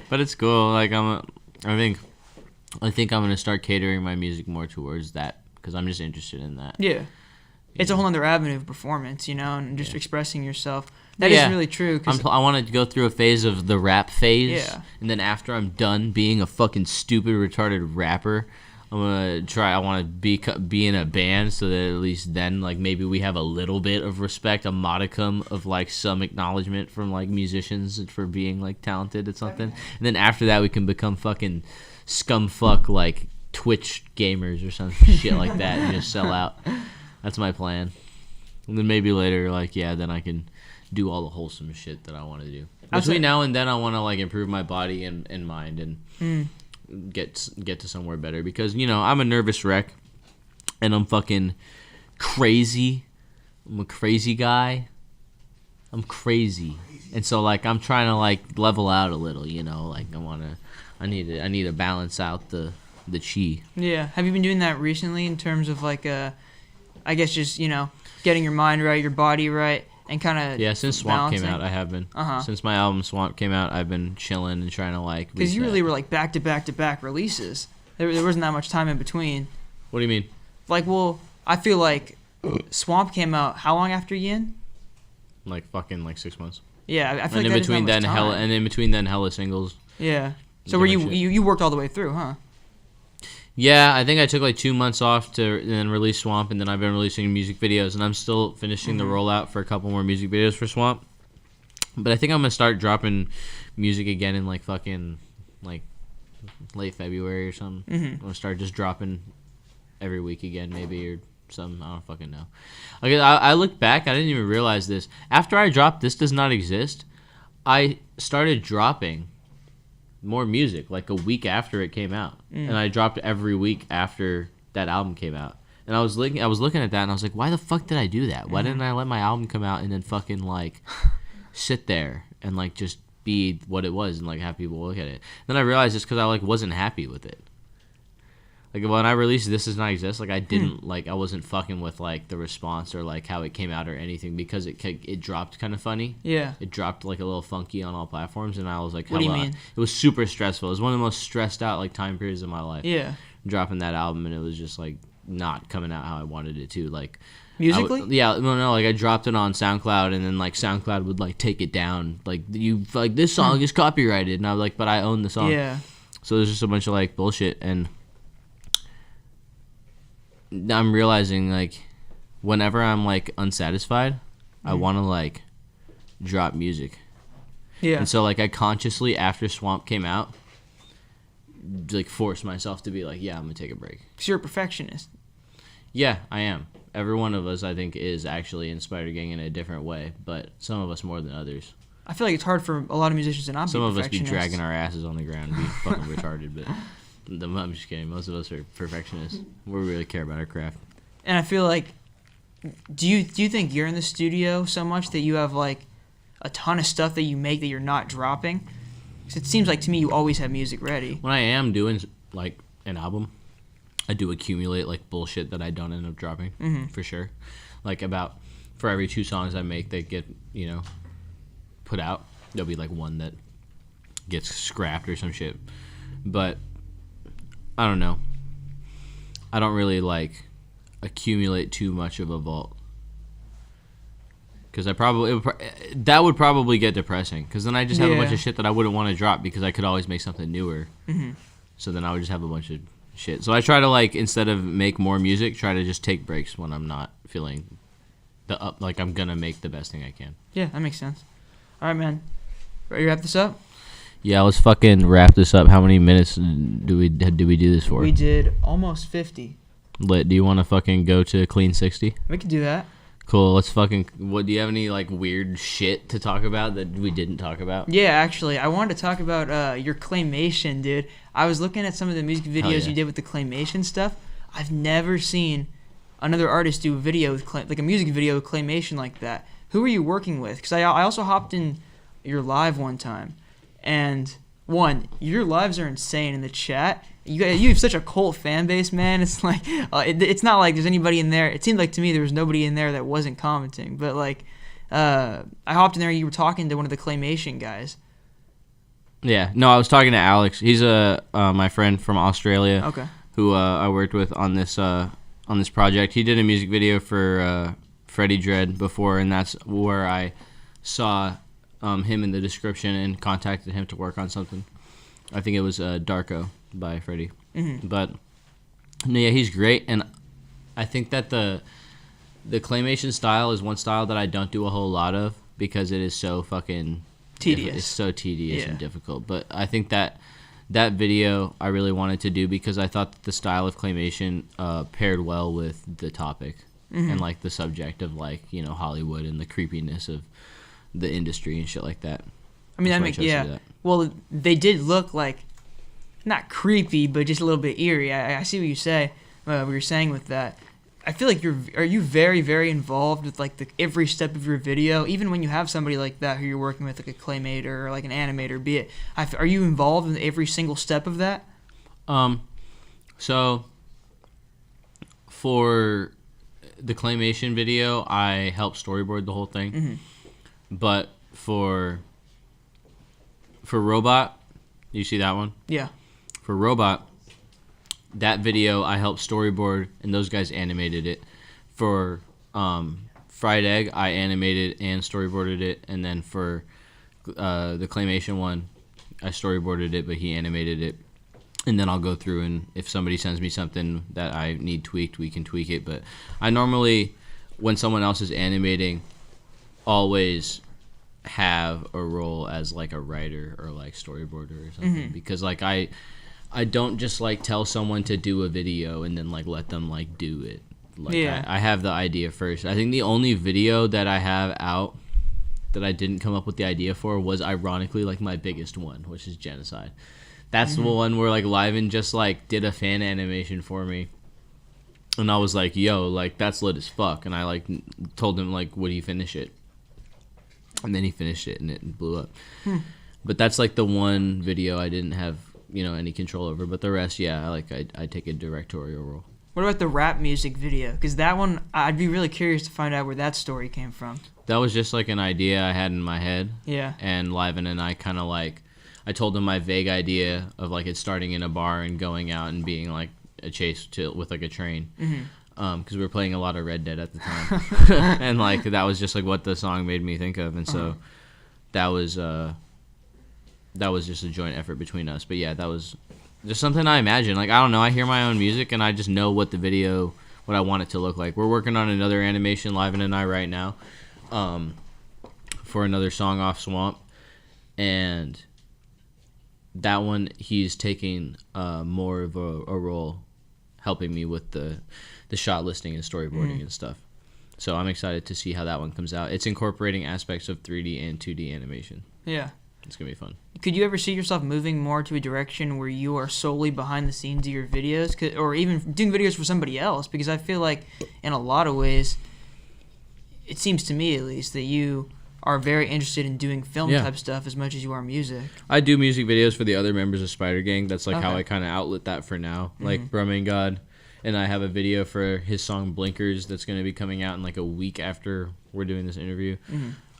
But it's cool. Like I think I'm gonna start catering my music more towards that because I'm just interested in that. yeah, it's a whole other avenue of performance, and just expressing yourself. That is really true. 'Cause I want to go through a phase of the rap phase, Yeah. and then after I'm done being a fucking stupid, retarded rapper, I'm gonna try. I want to be in a band so that at least then, like, maybe we have a little bit of respect, a modicum of like some acknowledgement from like musicians for being like talented at something. And then after that, we can become fucking scumfuck like Twitch gamers or some shit like that and just sell out. That's my plan. And then maybe later, like, then I can do all the wholesome shit that I want to do. Between now and then, I want to like improve my body and mind and get to somewhere better because I'm a nervous wreck and I'm fucking crazy. I'm a crazy guy. I'm crazy, and so like I'm trying to like level out a little. Like I need to balance out the chi. Yeah. Have you been doing that recently in terms of like I guess just getting your mind right, your body right, and kind of Since Swamp came out, I have been. Uh-huh. Since my album Swamp came out, I've been chilling and trying to like. Because you reset. really were like back to back to back releases. There wasn't that much time in between. What do you mean? Like, well, I feel like Swamp came out how long after Yin? Like fucking like 6 months. Yeah, I feel And like in that is not between much then time. in between then hella singles. Yeah. So were Different shit. you worked all the way through, huh? Yeah, I think I took like 2 months off to then release Swamp, and then I've been releasing music videos, and I'm still finishing the rollout for a couple more music videos for Swamp. But I think I'm gonna start dropping music again in like fucking like late February or something. I'm gonna start just dropping every week again, maybe, or something. I don't fucking know. Okay, I looked back, I didn't even realize this. After I dropped This Does Not Exist, I started dropping more music like a week after it came out, and I dropped every week after that album came out. And I was looking at that, and I was like, why the fuck did I do that? Why didn't I let my album come out and then fucking like sit there and like just be what it was and like have people look at it? Then I realized it's because I like wasn't happy with it. Like when I released This Does Not Exist, like I didn't like I wasn't fucking with like the response or like how it came out or anything because it dropped kind of funny. Yeah. It dropped like a little funky on all platforms, and I was like, What do you hella- mean? It was super stressful. It was one of the most stressed out like time periods of my life. Yeah. Dropping that album, and it was just like not coming out how I wanted it to. Like Musically? Like I dropped it on SoundCloud, and then like SoundCloud would like take it down. Like this song is copyrighted, and I was like, but I own the song. Yeah. So there's just a bunch of like bullshit, and I'm realizing like whenever I'm like unsatisfied, I want to like drop music. Yeah. And so like I consciously after Swamp came out like forced myself to be like, yeah, I'm gonna take a break. 'Cause you're a perfectionist. Yeah, I am. Every one of us I think is actually in Spider Gang in a different way, but some of us more than others. I feel like it's hard for a lot of musicians to not Some be of us be perfectionists. dragging our asses on the ground and being fucking retarded, but I'm just kidding. Most of us are perfectionists. We really care about our craft. And I feel like, do you think you're in the studio so much that you have like a ton of stuff that you make that you're not dropping? 'Cause it seems like to me you always have music ready. When I am doing like an album, I do accumulate like bullshit that I don't end up dropping for sure. Like about for every 2 songs I make that get put out, there'll be like one that gets scrapped or some shit. But I don't know. I don't really like accumulate too much of a vault. Because that would probably get depressing. Because then I just have a bunch of shit that I wouldn't want to drop because I could always make something newer. So then I would just have a bunch of shit. So I try to like instead of make more music, try to just take breaks when I'm not feeling like I'm gonna make the best thing I can. Yeah, that makes sense. All right, man. Ready to wrap this up? Yeah, let's fucking wrap this up. How many minutes do we do this for? We did almost 50. Lit. Do you want to fucking go to clean 60? We could do that. Cool. Let's fucking. What do you have any like weird shit to talk about that we didn't talk about? Yeah, actually, I wanted to talk about your claymation, dude. I was looking at some of the music videos yeah. you did with the claymation stuff. I've never seen another artist do a video with like a music video with claymation like that. Who are you working with? Because I also hopped in your live one time, and your lives are insane in the chat. You have such a cult fan base, man. It's like it's not like there's anybody in there. It seemed like to me there was nobody in there that wasn't commenting. But like, I hopped in there. You were talking to one of the claymation guys. Yeah, no, I was talking to Alex. He's my friend from Australia. Okay. Who I worked with on this project. He did a music video for Freddie Dredd before, and that's where I saw him in the description and contacted him to work on something. I think it was Darko by Freddie. Mm-hmm. But no, yeah, he's great, and I think that the claymation style is one style that I don't do a whole lot of because it is so fucking tedious. It's so tedious and difficult. But I think that video I really wanted to do because I thought that the style of claymation paired well with the topic and like the subject of like, you know, Hollywood and the creepiness of the industry and shit like that. I mean, that. Well, they did look like not creepy, but just a little bit eerie. I see what you say. What you're saying with that. I feel like are you very, very involved with like every step of your video, even when you have somebody like that who you're working with, like a claymator or like an animator, be it. Are you involved in every single step of that? So for the claymation video, I helped storyboard the whole thing. Mm-hmm. But for Robot, you see that one? Yeah. For Robot, that video I helped storyboard and those guys animated it. For Fried Egg, I animated and storyboarded it, and then for the claymation one, I storyboarded it, but he animated it. And then I'll go through, and if somebody sends me something that I need tweaked, we can tweak it. But I normally, when someone else is animating, always have a role as like a writer or like storyboarder or something, because like I don't just like tell someone to do a video and then like let them like do it. Like I have the idea first. I think the only video that I have out that I didn't come up with the idea for was ironically like my biggest one, which is Genocide. That's the one where like Liven just like did a fan animation for me, and I was like, yo, like that's lit as fuck, and I like told him like, would he finish it? And then he finished it and it blew up. But that's like the one video I didn't have, you know, any control over. But the rest, yeah, I take a directorial role. What about the rap music video? Because that one, I'd be really curious to find out where that story came from. That was just like an idea I had in my head. Yeah. And Liven and I kind of like, I told him my vague idea of like it starting in a bar and going out and being like a chase with like a train. Because we were playing a lot of Red Dead at the time. And like that was just like what the song made me think of. And so that was just a joint effort between us. But yeah, that was just something I imagined. Like, I don't know, I hear my own music and I just know what I want it to look like. We're working on another animation, Liven and I, right now, for another song off Swamp. And that one, he's taking more of a role helping me with the shot listing and storyboarding and stuff. So I'm excited to see how that one comes out. It's incorporating aspects of 3D and 2D animation. Yeah. It's going to be fun. Could you ever see yourself moving more to a direction where you are solely behind the scenes of your videos, or even doing videos for somebody else? Because I feel like in a lot of ways, it seems to me at least, that you are very interested in doing film type stuff as much as you are music. I do music videos for the other members of Spider Gang. That's like how I kind of outlet that for now. Like Brahmin God and I have a video for his song Blinkers that's going to be coming out in like a week after we're doing this interview.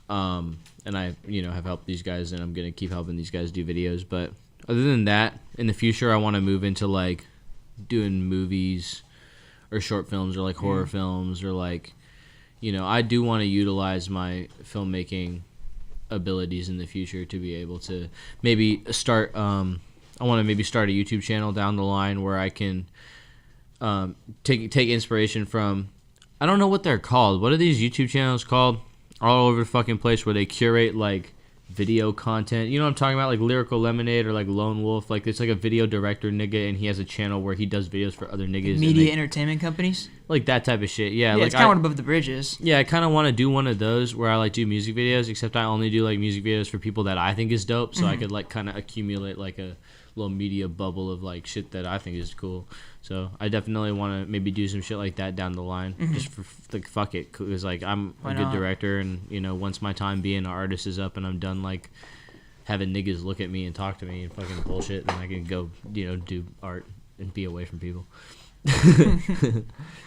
And I, have helped these guys, and I'm going to keep helping these guys do videos. But other than that, in the future, I want to move into like doing movies or short films or like horror films or like, I do want to utilize my filmmaking abilities in the future to be able to maybe start, I want to maybe start a YouTube channel down the line where I can take inspiration from, I don't know what they're called. What are these YouTube channels called? All over the fucking place where they curate like video content. You know what I'm talking about? Like Lyrical Lemonade or like Lone Wolf. Like it's like a video director nigga, and he has a channel where he does videos for other niggas. Media entertainment companies. Like that type of shit. Yeah, Yeah, like it's kind of above the bridges. Yeah, I kind of want to do one of those where I like do music videos, except I only do like music videos for people that I think is dope, so I could like kind of accumulate like a little media bubble of like shit that I think is cool. So I definitely want to maybe do some shit like that down the line, just for like fuck it, because like I'm a good director, and you know once my time being an artist is up and I'm done like having niggas look at me and talk to me and fucking bullshit, then I can go do art and be away from people.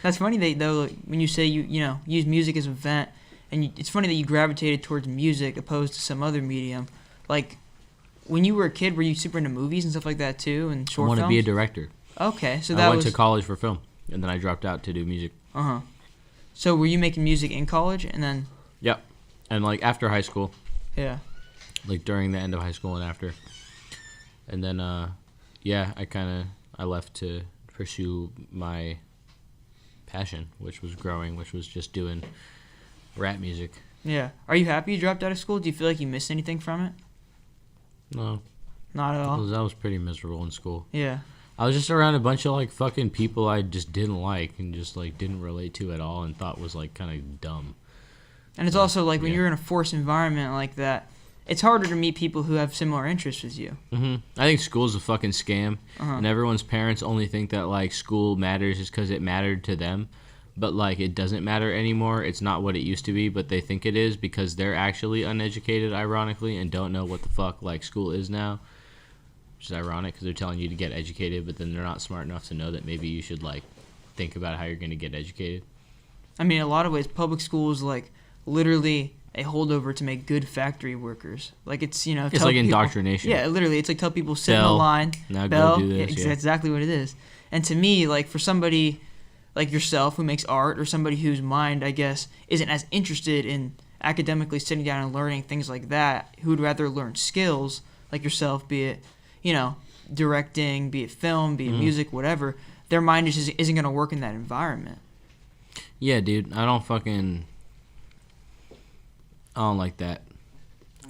That's funny though when you say you use music as a vent, and it's funny that you gravitated towards music opposed to some other medium. Like when you were a kid, were you super into movies and stuff like that too, and short films? I want to be a director. Okay, so I went to college for film, and then I dropped out to do music. So were you making music in college, and then? Yep, and like after high school. Yeah. Like during the end of high school and after, and then I left to pursue my passion, which was growing, which was just doing rap music. Yeah. Are you happy you dropped out of school? Do you feel like you missed anything from it? No. Not at all? I was pretty miserable in school. Yeah. I was just around a bunch of like fucking people I just didn't like and just like didn't relate to at all and thought was like kind of dumb. And it's also like when you're in a forced environment like that, it's harder to meet people who have similar interests as you. I think school's a fucking scam, and everyone's parents only think that like school matters just because it mattered to them, but like it doesn't matter anymore. It's not what it used to be, but they think it is because they're actually uneducated, ironically, and don't know what the fuck like school is now, which is ironic because they're telling you to get educated, but then they're not smart enough to know that maybe you should like think about how you're going to get educated. I mean, in a lot of ways, public school is like literally a holdover to make good factory workers. Like it's it's like indoctrination. Yeah, literally, it's like tell people sit in the line. Now bell, go do this. Yeah, exactly what it is. And to me, like for somebody like yourself who makes art, or somebody whose mind, I guess, isn't as interested in academically sitting down and learning things like that, who would rather learn skills like yourself, be it directing, be it film, be it music, whatever. Their mind just isn't going to work in that environment. Yeah, dude, I don't like that.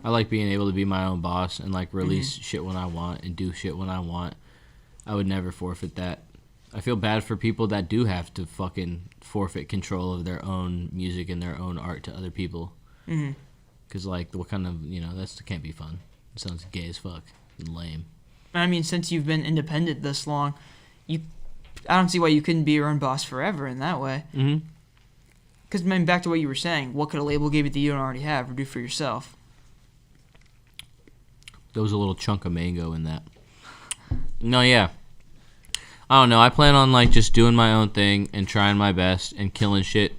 I like being able to be my own boss and like release shit when I want and do shit when I want. I would never forfeit that. I feel bad for people that do have to fucking forfeit control of their own music and their own art to other people. Because like what kind of that can't be fun. It sounds gay as fuck and lame. I mean, since you've been independent this long, I don't see why you couldn't be your own boss forever in that way. Because, back to what you were saying, what could a label give you that you don't already have or do for yourself? There was a little chunk of mango in that. No, yeah. I don't know. I plan on, like, just doing my own thing and trying my best and killing shit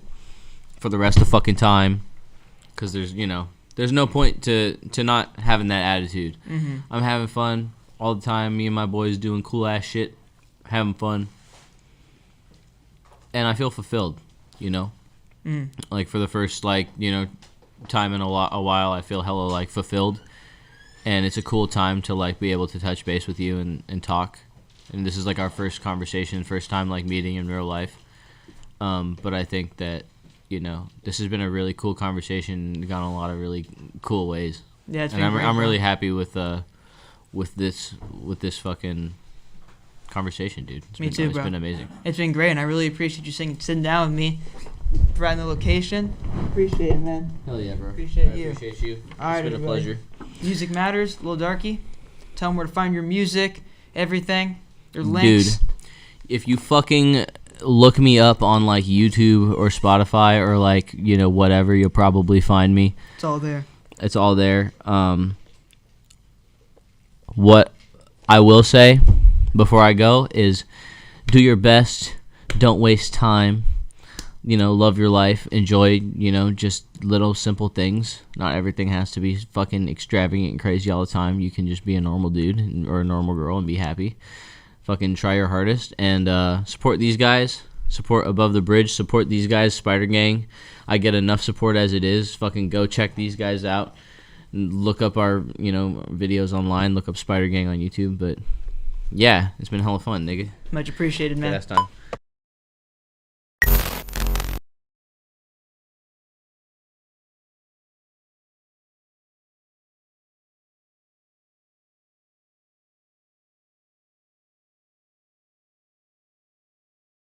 for the rest of fucking time. Because there's no point to not having that attitude. I'm having fun all the time. Me and my boys doing cool-ass shit, having fun. And I feel fulfilled, Like for the first time in a while, I feel hella like fulfilled, and it's a cool time to like be able to touch base with you and talk. And this is like our first conversation, first time like meeting in real life. But I think that this has been a really cool conversation, gone a lot of really cool ways. Yeah, it's and been great. I'm really happy with this fucking conversation, dude. Me too, bro. It's been amazing. It's been great, and I really appreciate you sitting down with me, providing the location. Appreciate it, man. Hell yeah, bro. Appreciate you. Appreciate you. All right, it's been everybody. a pleasure. Music Matters, LIL Darkie. Tell them where to find your music, everything, your links. Dude, if you fucking look me up on like YouTube or Spotify or like whatever, you'll probably find me. It's all there. It's all there. What I will say before I go is do your best, don't waste time, love your life, enjoy, just little simple things. Not everything has to be fucking extravagant and crazy all the time. You can just be a normal dude or a normal girl and be happy. Fucking try your hardest and support these guys, support Above the Bridge, support these guys, Spider Gang. I get enough support as it is. Fucking go check these guys out. Look up our, videos online. Look up Spider Gang on YouTube. But yeah, it's been hella fun, nigga. Much appreciated, man. Last time.